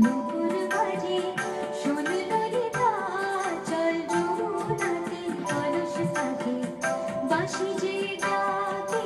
নুপুর বাজে শুনলো রে কার চল যমুনাতে কলস সাথে বাঁশি যে ডাকে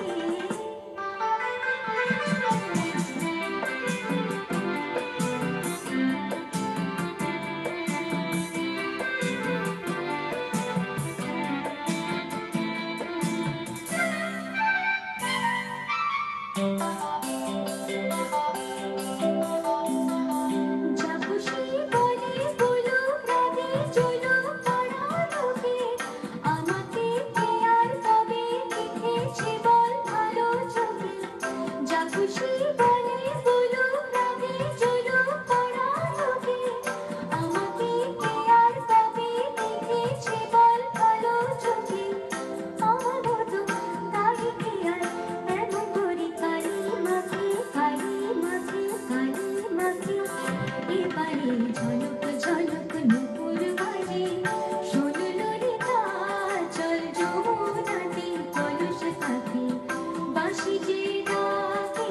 যা খুশি বলে বলো প্রাণে চলো পাড়া লোকে আমাকে কে আর কবে দেখেছে বল ভালো চোখে যা খুশি বলে বলো প্রাণে চলো পাড়া লোকে আমাকে কে আর কবে দেখেছে বল ভালো চোখে আমার মতো তাই কে আর এমন করে কালি মাখে এবারে ঝলক ঝলক নুপুর বাজে শুনলো রে কার চল যমুনাতে কলস সাথে বাঁশি যে ডাকে